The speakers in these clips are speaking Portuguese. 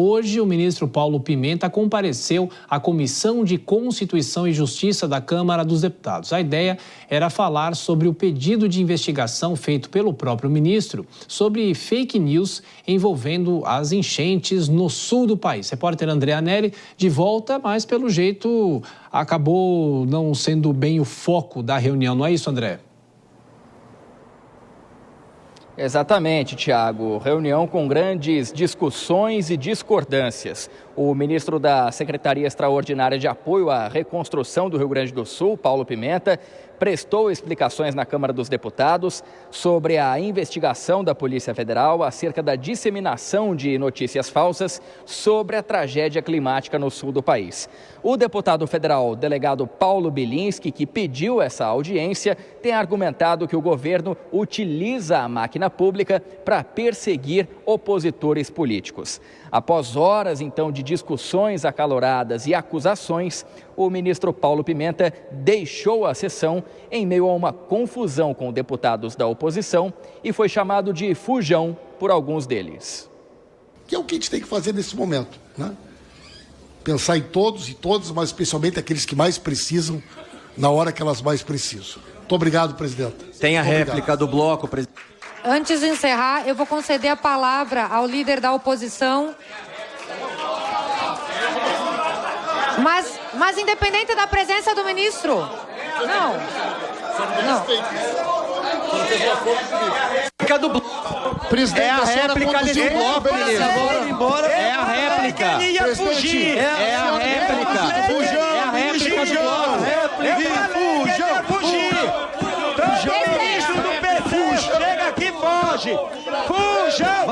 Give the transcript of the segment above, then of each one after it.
Hoje, o ministro Paulo Pimenta compareceu à Comissão de Constituição e Justiça da Câmara dos Deputados. A ideia era falar sobre o pedido de investigação feito pelo próprio ministro sobre fake news envolvendo as enchentes no sul do país. Repórter André Anelli de volta, mas pelo jeito acabou não sendo bem o foco da reunião. Não é isso, André? Exatamente, Tiago. Reunião com grandes discussões e discordâncias. O ministro da Secretaria Extraordinária de Apoio à Reconstrução do Rio Grande do Sul, Paulo Pimenta, prestou explicações na Câmara dos Deputados sobre a investigação da Polícia Federal acerca da disseminação de notícias falsas sobre a tragédia climática no sul do país. O deputado federal delegado Paulo Bilinski, que pediu essa audiência, tem argumentado que o governo utiliza a máquina pública para perseguir opositores políticos. Após horas, então, de discussões acaloradas e acusações, o ministro Paulo Pimenta deixou a sessão em meio a uma confusão com deputados da oposição e foi chamado de fujão por alguns deles. Que é o que a gente tem que fazer nesse momento, né? Pensar em todos e todas, mas especialmente aqueles que mais precisam, na hora que elas mais precisam. Muito obrigado, presidente. Tem a réplica do bloco, presidente. Antes de encerrar, eu vou conceder a palavra ao líder da oposição. Mas independente da presença do ministro. Não. Presidente, é a réplica desse bloco, ministro. É a réplica. Ele ia fugir. É a réplica. É a réplica do bloco. Ministro do PC, chega aqui, foge. Fujam.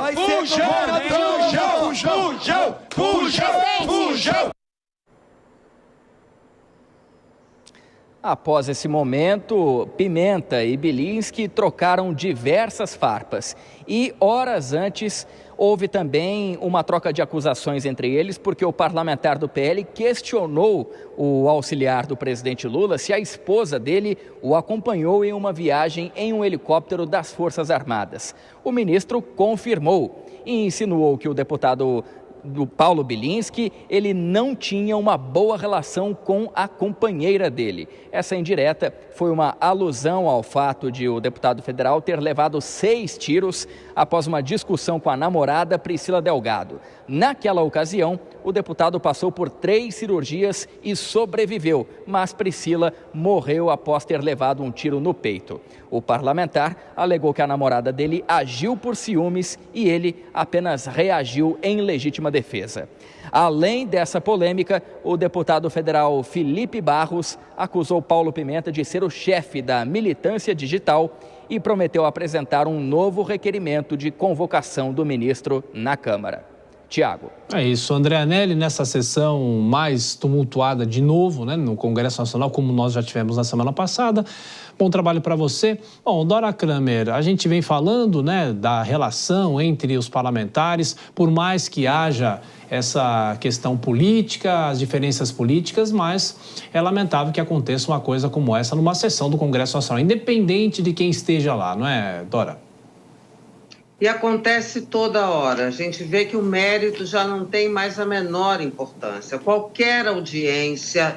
Após esse momento, Pimenta e Bilinski trocaram diversas farpas. E horas antes, houve também uma troca de acusações entre eles, porque o parlamentar do PL questionou o auxiliar do presidente Lula se a esposa dele o acompanhou em uma viagem em um helicóptero das Forças Armadas. O ministro confirmou e insinuou que o deputado do Paulo Bilinski, ele não tinha uma boa relação com a companheira dele. Essa indireta foi uma alusão ao fato de o deputado federal ter levado 6 tiros após uma discussão com a namorada Priscila Delgado. Naquela ocasião, o deputado passou por 3 cirurgias e sobreviveu, mas Priscila morreu após ter levado um tiro no peito. O parlamentar alegou que a namorada dele agiu por ciúmes e ele apenas reagiu em legítima defesa. Além dessa polêmica, o deputado federal Felipe Barros acusou Paulo Pimenta de ser o chefe da militância digital e prometeu apresentar um novo requerimento de convocação do ministro na Câmara. Tiago. É isso, André Anelli, nessa sessão mais tumultuada de novo, né, no Congresso Nacional, como nós já tivemos na semana passada. Bom trabalho para você. Bom, Dora Kramer, a gente vem falando, né, da relação entre os parlamentares, por mais que haja essa questão política, as diferenças políticas, mas é lamentável que aconteça uma coisa como essa numa sessão do Congresso Nacional, independente de quem esteja lá, não é, Dora? E acontece toda hora. A gente vê que o mérito já não tem mais a menor importância. Qualquer audiência,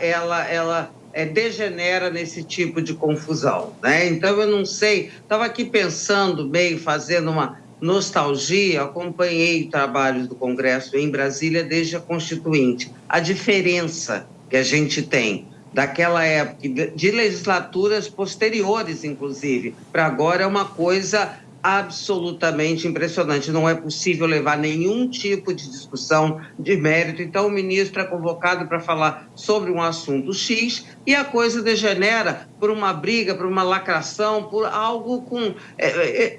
ela degenera nesse tipo de confusão, né? Então, eu não sei, estava aqui pensando, meio fazendo uma nostalgia, acompanhei trabalhos do Congresso em Brasília desde a Constituinte. A diferença que a gente tem daquela época, de legislaturas posteriores, inclusive, para agora é uma coisa absolutamente impressionante. Não é possível levar nenhum tipo de discussão de mérito. Então, o ministro é convocado para falar sobre um assunto X e a coisa degenera por uma briga, por uma lacração, por algo com...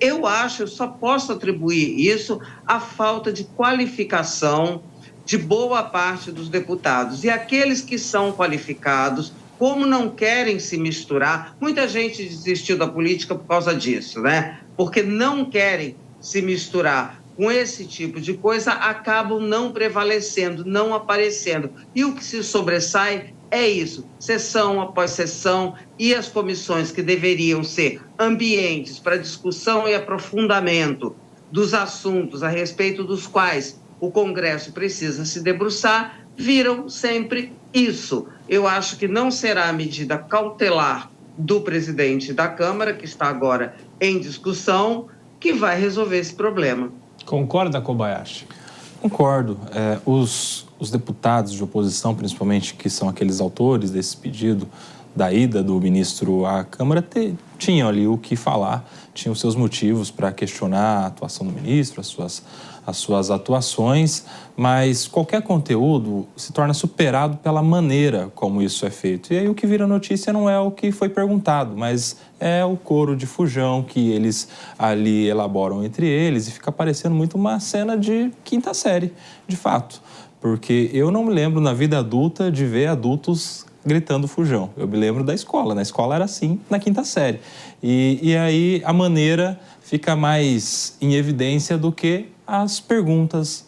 eu só posso atribuir isso à falta de qualificação de boa parte dos deputados. E aqueles que são qualificados, como não querem se misturar, muita gente desistiu da política por causa disso, né? Porque não querem se misturar com esse tipo de coisa, acabam não prevalecendo, não aparecendo. E o que se sobressai é isso, sessão após sessão, e as comissões que deveriam ser ambientes para discussão e aprofundamento dos assuntos a respeito dos quais o Congresso precisa se debruçar, viram sempre isso. Eu acho que não será a medida cautelar do presidente da Câmara, que está agora em discussão, que vai resolver esse problema. Concorda, Kobayashi? Concordo. Os deputados de oposição, principalmente, que são aqueles autores desse pedido da ida do ministro à Câmara, tinham ali o que falar, tinham seus motivos para questionar a atuação do ministro, as suas atuações, mas qualquer conteúdo se torna superado pela maneira como isso é feito. E aí o que vira notícia não é o que foi perguntado, mas é o coro de fujão que eles ali elaboram entre eles, e fica parecendo muito uma cena de quinta série, de fato. Porque eu não me lembro na vida adulta de ver adultos gritando fujão. Eu me lembro da escola. Na escola era assim, na quinta série. E aí a maneira fica mais em evidência do que as perguntas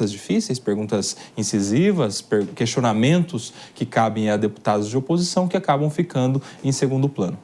difíceis, perguntas incisivas, questionamentos que cabem a deputados de oposição, que acabam ficando em segundo plano.